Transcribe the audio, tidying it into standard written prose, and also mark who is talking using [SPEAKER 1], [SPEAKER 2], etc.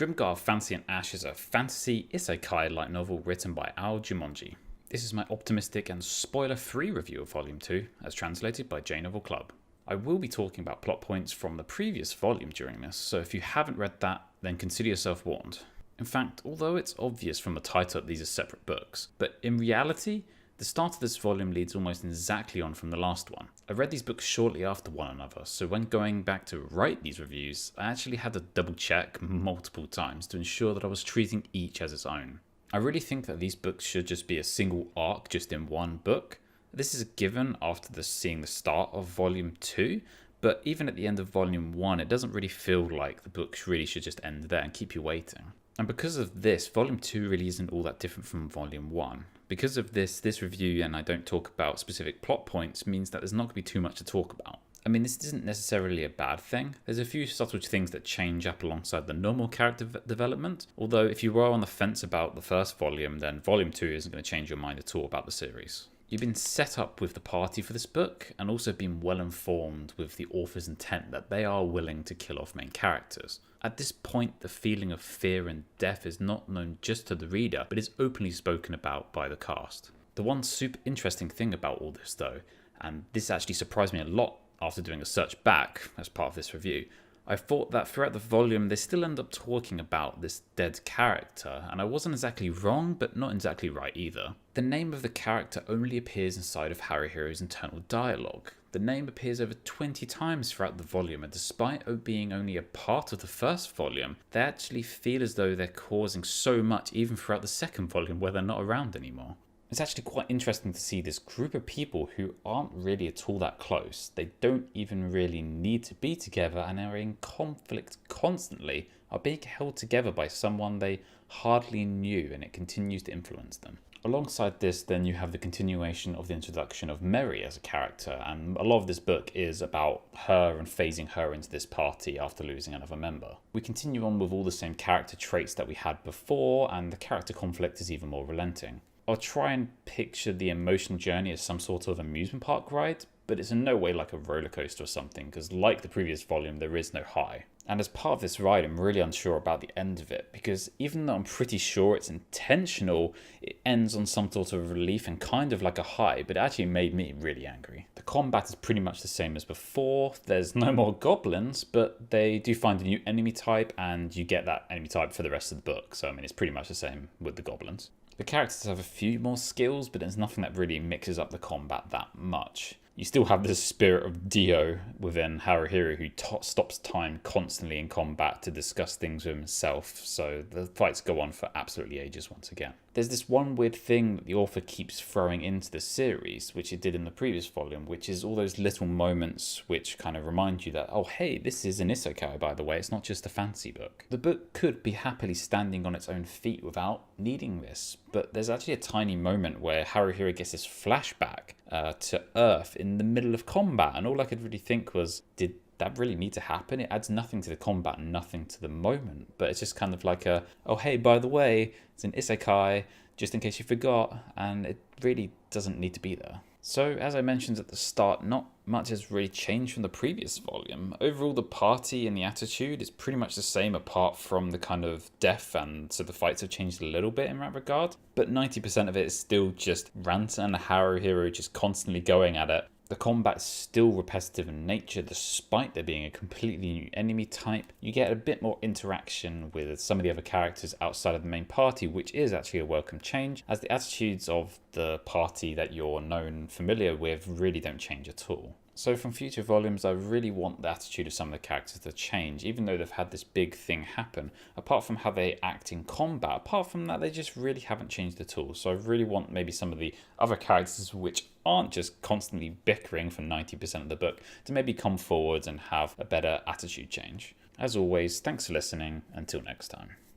[SPEAKER 1] Grimgar Fantasy and Ash is a fantasy isekai light novel written by Ao Jumonji. This is my optimistic and spoiler-free review of Volume 2, as translated by J Novel Club. I will be talking about plot points from the previous volume during this, so if you haven't read that, then consider yourself warned. In fact, although it's obvious from the title that these are separate books, but in reality, the start of this volume leads almost exactly on from the last one. I read these books shortly after one another, so when going back to write these reviews, I actually had to double check multiple times to ensure that I was treating each as its own. I really think that these books should just be a single arc just in one book. This is a given after seeing the start of Volume 2, but even at the end of Volume 1, it doesn't really feel like the books really should just end there and keep you waiting. And because of this, Volume 2 really isn't all that different from Volume 1. Because of this review, and I don't talk about specific plot points, means that there's not going to be too much to talk about. I mean, this isn't necessarily a bad thing. There's a few subtle things that change up alongside the normal character development, although if you were on the fence about the first volume, then Volume 2 isn't going to change your mind at all about the series. You've been set up with the party for this book, and also been well informed with the author's intent that they are willing to kill off main characters. At this point, the feeling of fear and death is not known just to the reader, but is openly spoken about by the cast. The one super interesting thing about all this though, and this actually surprised me a lot after doing a search back as part of this review, I thought that throughout the volume they still end up talking about this dead character, and I wasn't exactly wrong, but not exactly right either. The name of the character only appears inside of Haruhiro's internal dialogue. The name appears over 20 times throughout the volume, and despite being only a part of the first volume, they actually feel as though they're causing so much even throughout the second volume where they're not around anymore. It's actually quite interesting to see this group of people who aren't really at all that close. They don't even really need to be together and are in conflict constantly, are being held together by someone they hardly knew, and it continues to influence them. Alongside this, then you have the continuation of the introduction of Mary as a character, and a lot of this book is about her and phasing her into this party after losing another member. We continue on with all the same character traits that we had before, and the character conflict is even more relenting. I'll try and picture the emotional journey as some sort of amusement park ride, but it's in no way like a roller coaster or something, because like the previous volume, there is no high. And as part of this ride, I'm really unsure about the end of it, because even though I'm pretty sure it's intentional, it ends on some sort of relief and kind of like a high, but it actually made me really angry. The combat is pretty much the same as before. There's no more goblins, but they do find a new enemy type, and you get that enemy type for the rest of the book. So I mean, it's pretty much the same with the goblins. The characters have a few more skills, but there's nothing that really mixes up the combat that much. You still have this spirit of Dio within Haruhiro, who stops time constantly in combat to discuss things with himself, so the fights go on for absolutely ages once again. There's this one weird thing that the author keeps throwing into the series, which it did in the previous volume, which is all those little moments which kind of remind you that, oh hey, this is an isekai by the way, it's not just a fantasy book. The book could be happily standing on its own feet without needing this, but there's actually a tiny moment where Haruhiro gets this flashback to Earth in the middle of combat, and all I could really think was, did that really need to happen? It adds nothing to the combat and nothing to the moment, but it's just kind of like a, oh hey, by the way, it's an isekai, just in case you forgot, and it really doesn't need to be there. So, as I mentioned at the start, not much has really changed from the previous volume. Overall, the party and the attitude is pretty much the same apart from the kind of death, and so the fights have changed a little bit in that regard. But 90% of it is still just Ranta and Haruhiro just constantly going at it. The combat's still repetitive in nature despite there being a completely new enemy type. You get a bit more interaction with some of the other characters outside of the main party, which is actually a welcome change, as the attitudes of the party that you're familiar with really don't change at all. So from future volumes, I really want the attitude of some of the characters to change, even though they've had this big thing happen. Apart from how they act in combat, apart from that, they just really haven't changed at all. So I really want maybe some of the other characters which aren't just constantly bickering for 90% of the book to maybe come forwards and have a better attitude change. As always, thanks for listening. Until next time.